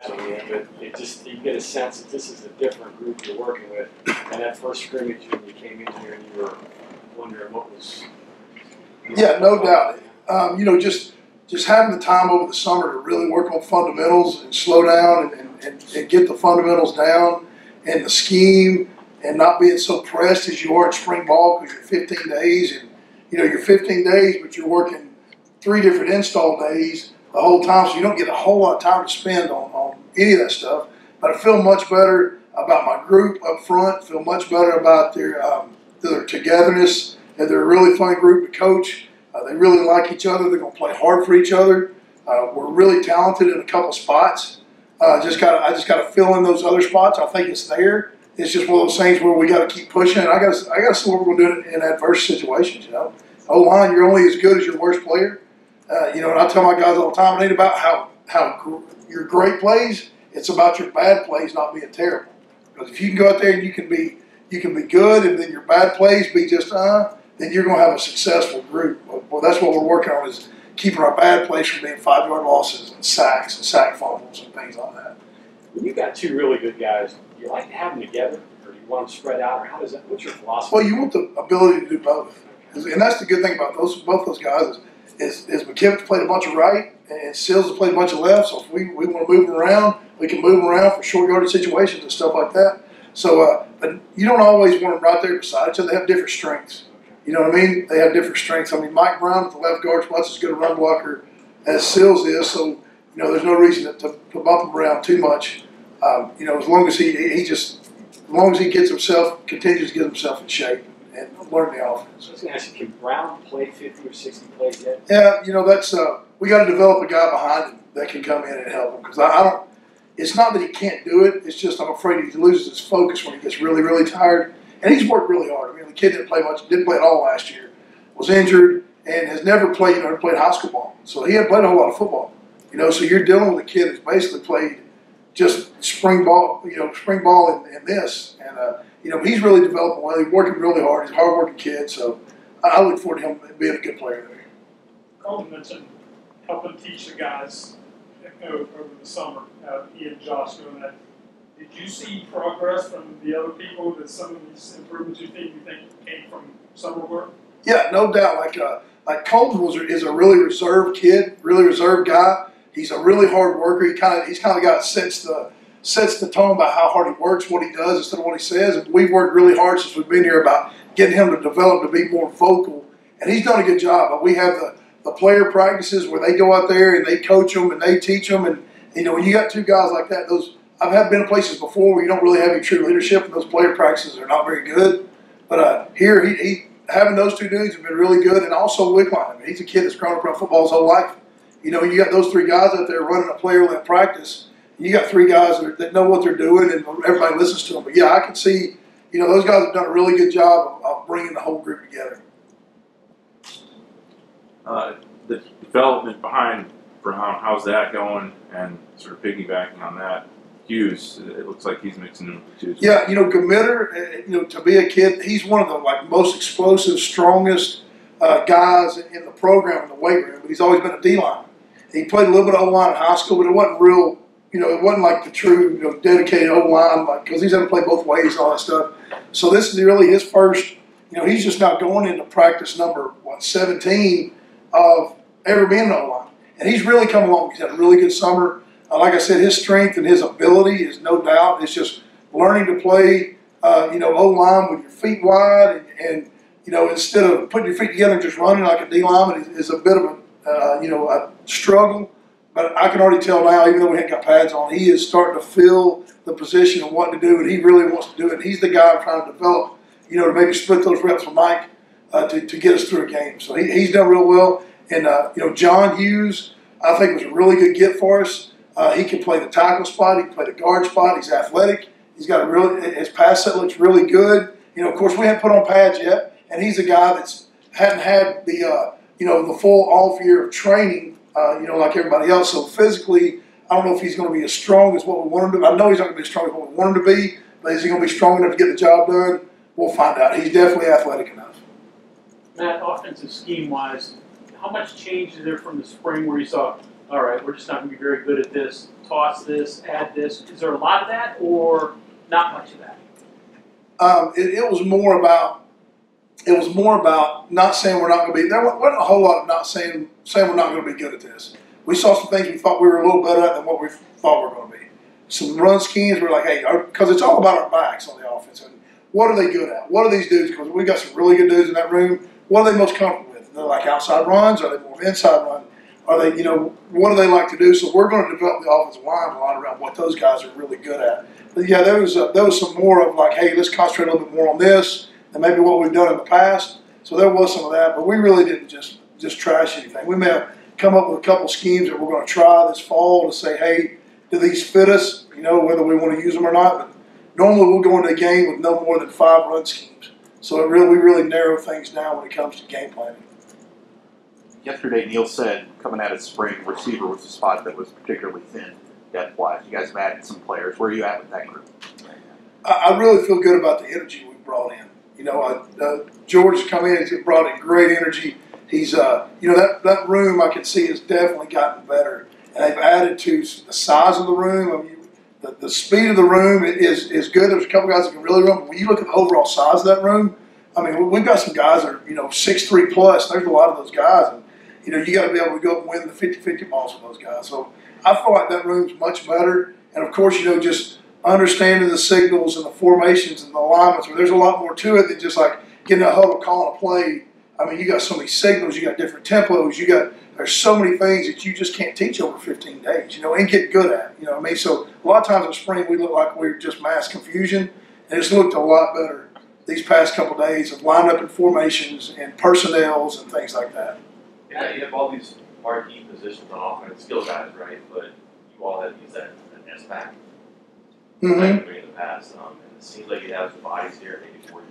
But it just, you get a sense that this is a different group you're working with. And that first scrimmage when you came in here and you were wondering what was. Yeah, no doubt. You know, just having the time over the summer to really work on fundamentals and slow down and get the fundamentals down and the scheme and not being so pressed as you are in spring ball because you're 15 days and, you know, you're 15 days, but you're working 3 different install days the whole time, so you don't get a whole lot of time to spend on any of that stuff. But I feel much better about my group up front, feel much better about their togetherness, and they're a really fun group to coach. They really like each other. They're going to play hard for each other. We're really talented in a couple spots. I just got to fill in those other spots. I think it's there. It's just one of those things where we got to keep pushing. And I got to see what we're going to do in adverse situations. You know, O-line, you're only as good as your worst player. You know, and I tell my guys all the time, it ain't about how your great plays. It's about your bad plays not being terrible. Because if you can go out there and you can be good, and then your bad plays be just then you're going to have a successful group. Well, that's what we're working on, is keeping our bad plays from being 5-yard losses and sacks and sack fumbles and things like that. When you've got 2 really good guys, do you like to have them together, or do you want them spread out, or how does that? What's your philosophy? Well, you want the ability to do both, and that's the good thing about both those guys is McKivitz played a bunch of right, and Sills has played a bunch of left. So if we want to move them around, we can move them around for short yardage situations and stuff like that. So, but you don't always want them right there beside each other. They have different strengths. You know what I mean? They have different strengths. I mean, Mike Brown at the left guard is much as good a run blocker as Sills is. So, you know, there's no reason to bump him around too much. You know, as long as he continues to get himself in shape and learn the offense. So I was going to ask you, can Brown play 50 or 60 plays yet? Yeah, you know, that's we got to develop a guy behind him that can come in and help him, because I don't. It's not that he can't do it. It's just I'm afraid he loses his focus when he gets really, really tired. And he's worked really hard. I mean, the kid didn't play at all last year, was injured, and has never played, never played high school ball. So he hadn't played a whole lot of football. You know, so you're dealing with a kid that's basically played just spring ball in this. And, you know, he's really developing well. He's working really hard. He's a hard-working kid. So I look forward to him being a good player there. Colton mentioned helping teach the guys over the summer, he and Josh doing that. Did you see progress from the other people, that some of these improvements you think came from summer work? Yeah, no doubt. Like Colton is a really reserved kid, really reserved guy. He's a really hard worker. He's kind of guy that sets the tone about how hard he works, what he does instead of what he says. And we've worked really hard since we've been here about getting him to develop to be more vocal. And he's done a good job. But we have the player practices where they go out there and they coach them and they teach them. And, you know, when you got 2 guys like that, I've been in places before where you don't really have any true leadership, and those player practices are not very good. But here, he having those 2 dudes have been really good, and also Wickline. I mean, he's a kid that's grown up around football his whole life. You know, you got those 3 guys out there running a player-led practice. And you got 3 guys that know what they're doing, and everybody listens to them. But, yeah, I can see, you know, those guys have done a really good job of bringing the whole group together. The development behind Brown, how's that going? And sort of piggybacking on that, Hughes, it looks like he's mixing in with the 2. Yeah, you know, Gamitter, you know, to be a kid, he's one of the most explosive, strongest guys in the program in the weight room. But he's always been a D-line. He played a little bit of O-line in high school, but it wasn't real. You know, it wasn't like the true, you know, dedicated O-line, because he's had to play both ways and all that stuff. So this is really his first. You know, he's just now going into practice number 17 of ever being an O-line, and he's really come along. He's had a really good summer. Like I said, his strength and his ability is no doubt. It's just learning to play, you know, O-line with your feet wide, and you know, instead of putting your feet together and just running like a D lineman is a bit of you know, a struggle. But I can already tell now, even though we haven't got pads on, he is starting to feel the position and what to do, and he really wants to do it. He's the guy I'm trying to develop, you know, to maybe split those reps with Mike to get us through a game. So he's done real well. And, you know, John Hughes, I think, was a really good get for us. He can play the tackle spot. He can play the guard spot. He's athletic. He's got his pass set looks really good. You know, of course, we haven't put on pads yet, and he's a guy that's hadn't had the, you know, the full off year of training, you know, like everybody else. So physically, I don't know if he's going to be as strong as what we want him to be. I know he's not going to be as strong as what we want him to be, but is he going to be strong enough to get the job done? We'll find out. He's definitely athletic enough. Matt, offensive scheme-wise, how much change is there from the spring where you saw all right, we're just not going to be very good at this, toss this, add this. Is there a lot of that or not much of that? It was more about not saying we're not going to be. There wasn't a whole lot of not saying we're not going to be good at this. We saw some things we thought we were a little better at than what we thought we were going to be. Some run schemes, we're like, hey, because it's all about our backs on the offense. And what are they good at? What are these dudes? Because we got some really good dudes in that room. What are they most comfortable with? They're like outside runs. Are they more of inside run? Are they, what do they like to do? So we're going to develop the offensive line a lot around what those guys are really good at. But yeah, there was some more of like, hey, let's concentrate a little bit more on this than maybe what we've done in the past. So there was some of that, but we really didn't just trash anything. We may have come up with a couple schemes that we're going to try this fall to say, hey, do these fit us? Whether we want to use them or not. But normally we'll go into a game with no more than 5 run schemes. So we really narrow things down when it comes to game planning. Yesterday, Neil said coming out of spring, receiver was a spot that was particularly thin depth-wise. You guys have added some players. Where are you at with that group? I really feel good about the energy we brought in. George has come in, he's brought in great energy. He's, that room I can see has definitely gotten better. And they've added to the size of the room. I mean, the speed of the room is good. There's a couple guys that can really run, but when you look at the overall size of that room, I mean, we've got some guys that are, 6'3" plus. There's a lot of those guys. And, you got to be able to go and win the 50-50 balls with those guys. So I feel like that room's much better. And, of course, just understanding the signals and the formations and the alignments, where there's a lot more to it than just like getting a huddle, calling a play. I mean, you got so many signals, you got different tempos, there's so many things that you just can't teach over 15 days, and get good at. You know what I mean? So a lot of times in spring we look like we were just mass confusion, and it's looked a lot better these past couple of days of lined up in formations and personnels and things like that. Yeah, you have all these marquee positions on offense, skill guys, right? But you all have used that as back. Mm-hmm. In the past, and it seems like you have some bodies here, maybe for you.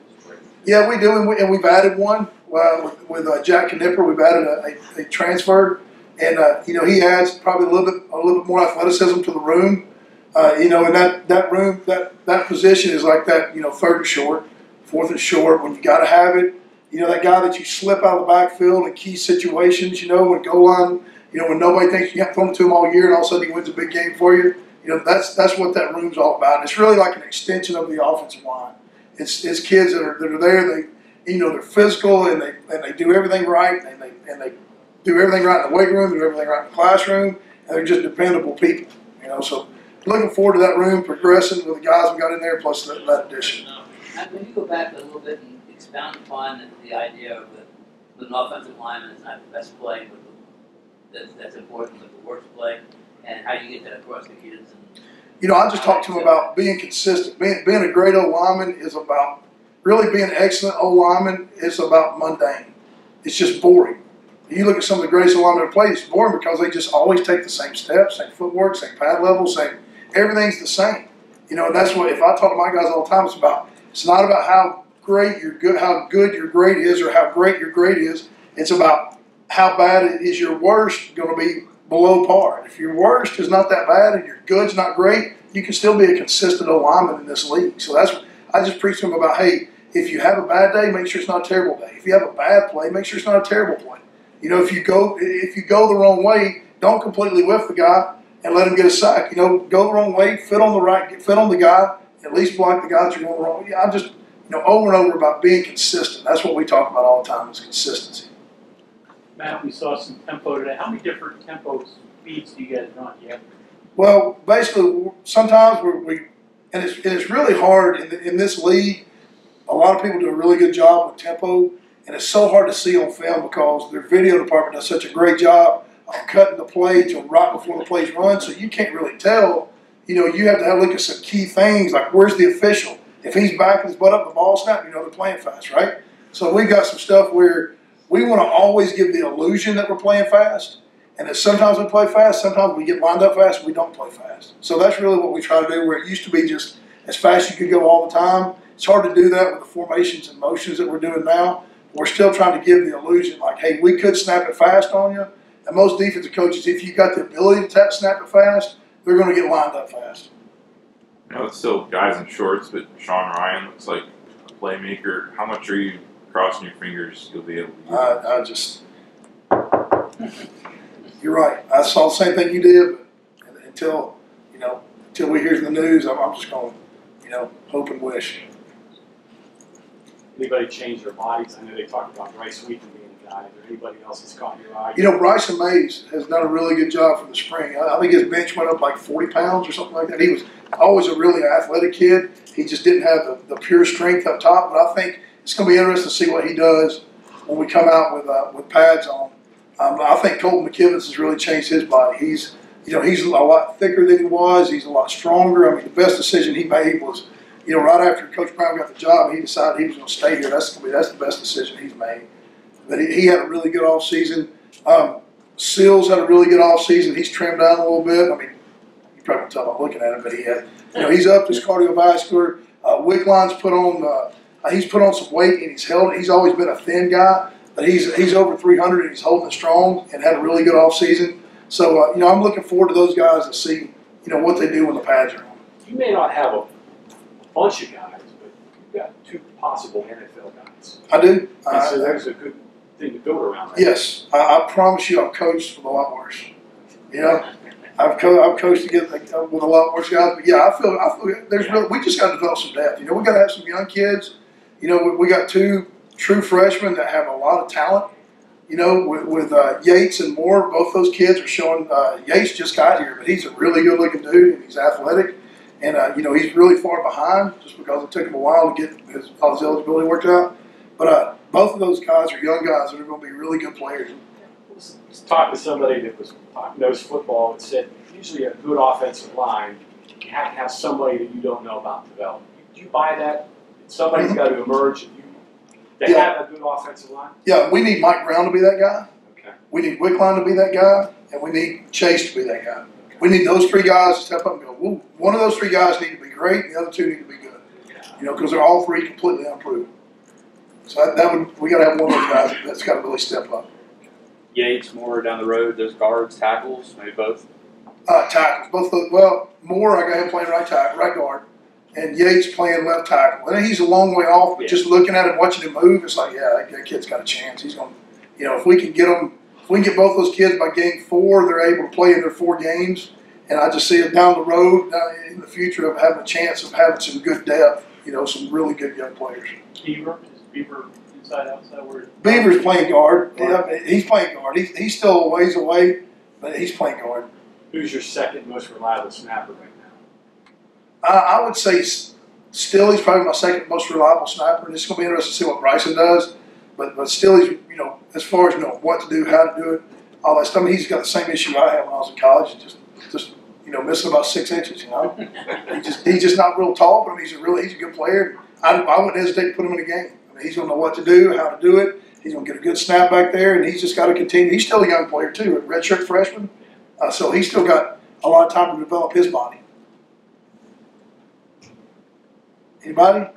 Yeah, we do, and we've added one with Jack Knipper. We've added a transfer, and he adds probably a little bit more athleticism to the room. And that room, that position is like that. Third and short, fourth and short. When you got to have it, that guy that you slip out of the backfield in key situations. When goal line, when nobody thinks you have thrown it to him all year, and all of a sudden he wins a big game for you. That's what that room's all about. And it's really like an extension of the offensive line. It's kids that are there. They're physical and they do everything right, and they do everything right in the weight room, do everything right in the classroom, and they're just dependable people. So looking forward to that room progressing with the guys we got in there, plus that addition. When you go back a little bit and expound upon the idea of an offensive lineman is not the best play, but that's important with the worst play, and how do you get that across the kids? I just talked to him about being consistent. Being a great O-lineman is about really being an excellent O-lineman is about mundane. It's just boring. You look at some of the greatest O-linemen that play, it's boring because they just always take the same steps, same footwork, same pad level, everything's the same. And that's what, if I talk to my guys all the time, it's not about how good your grade is or how great your grade is. It's about how bad is your worst going to be below par. If your worst is not that bad and your good's not great, you can still be a consistent O-lineman in this league. So that's what I just preach to them about. Hey, if you have a bad day, make sure it's not a terrible day. If you have a bad play, make sure it's not a terrible play. If you go the wrong way, don't completely whiff the guy and let him get a sack. Go the wrong way, fit on the guy, at least block the guy that you're going the wrong way. I'm just over and over about being consistent. That's what we talk about all the time is consistency. Matt, we saw some tempo today. How many different tempo speeds do you guys run? Yeah. Well, basically, sometimes and it's really hard in this league. A lot of people do a really good job with tempo, and it's so hard to see on film because their video department does such a great job of cutting the play to right before the play's run, so you can't really tell. You have to look at some key things like where's the official. If he's backing his butt up the ball snap, they're playing fast, right? So we've got some stuff where we want to always give the illusion that we're playing fast, and that sometimes we play fast, sometimes we get lined up fast, and we don't play fast. So that's really what we try to do, where it used to be just as fast as you could go all the time. It's hard to do that with the formations and motions that we're doing now. We're still trying to give the illusion like, hey, we could snap it fast on you. And most defensive coaches, if you got the ability to snap it fast, they're going to get lined up fast. It's still guys in shorts, but Sean Ryan looks like a playmaker. How much are you crossing your fingers you'll be able to use? you're right. I saw the same thing you did, but until we hear from the news, I'm just going to, hope and wish. Anybody change their bodies? I know they talked about Bryce Wheaton being a guy. Is there anybody else that's caught your eye? Bryson Mays has done a really good job from the spring. I think his bench went up like 40 pounds or something like that. He was always a really athletic kid. He just didn't have the pure strength up top. But I think it's going to be interesting to see what he does when we come out with pads on. I think Colton McKivitz has really changed his body. He's a lot thicker than he was. He's a lot stronger. I mean, the best decision he made was, right after Coach Brown got the job, he decided he was going to stay here. That's the best decision he's made. But he had a really good off season. Seals had a really good off season. He's trimmed down a little bit. I mean, you probably won't tell by looking at him, but he had, he's upped his cardiovascular. Wickline's put on some weight and he's held it. He's always been a thin guy, but he's over 300 and he's holding it strong and had a really good off season. So I'm looking forward to those guys to see what they do when the pads are on. You may not have a bunch of guys, but you've got 2 possible NFL guys. I do. And so there's a good thing to build around. Right? Yes, I promise you, I've coached with a lot worse. I've coached with a lot worse guys, but yeah, I feel we just got to develop some depth. We got to have some young kids. We got 2 true freshmen that have a lot of talent. With Yates and Moore, both those kids are showing. Yates just got here, but he's a really good-looking dude, and he's athletic. And he's really far behind just because it took him a while to get all his eligibility worked out. But both of those guys are young guys that are going to be really good players. I was talking to somebody that knows football and said usually a good offensive line, you have to have somebody that you don't know about develop. Do you buy that? Somebody's got to emerge and they have a good offensive line? Yeah, we need Mike Brown to be that guy. Okay. We need Wickline to be that guy, and we need Chase to be that guy. We need those 3 guys to step up and go, whoa, one of those 3 guys need to be great, and the other 2 need to be good. Because they're all 3 completely unproven. So we got to have one of those guys that's got to really step up. Yates, Moore down the road, those guards, tackles, maybe both? Tackles. Both of Moore, I got him playing right guard, and Yates playing left tackle. And he's a long way off, but just looking at him, watching him move, it's like, yeah, that kid's got a chance. He's going to, if we can get both those kids by game 4, they're able to play in their 4 games. And I just see it down the road in the future of having a chance of having some good depth, some really good young players. Beaver, is Beaver inside, outside? Where Beaver's playing guard. He's playing guard. He's still a ways away, but he's playing guard. Who's your second most reliable snapper right now? I would say still he's probably my second most reliable sniper. And it's going to be interesting to see what Bryson does. But still, he's, as far as what to do, how to do it, all that stuff. I mean, he's got the same issue I had when I was in college. Just missing about 6 inches. He's just not real tall, but he's a good player. I wouldn't hesitate to put him in a game. I mean, he's going to know what to do, how to do it. He's going to get a good snap back there, and he's just got to continue. He's still a young player too, a redshirt freshman, so he's still got a lot of time to develop his body. Anybody?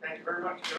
Thank you very much.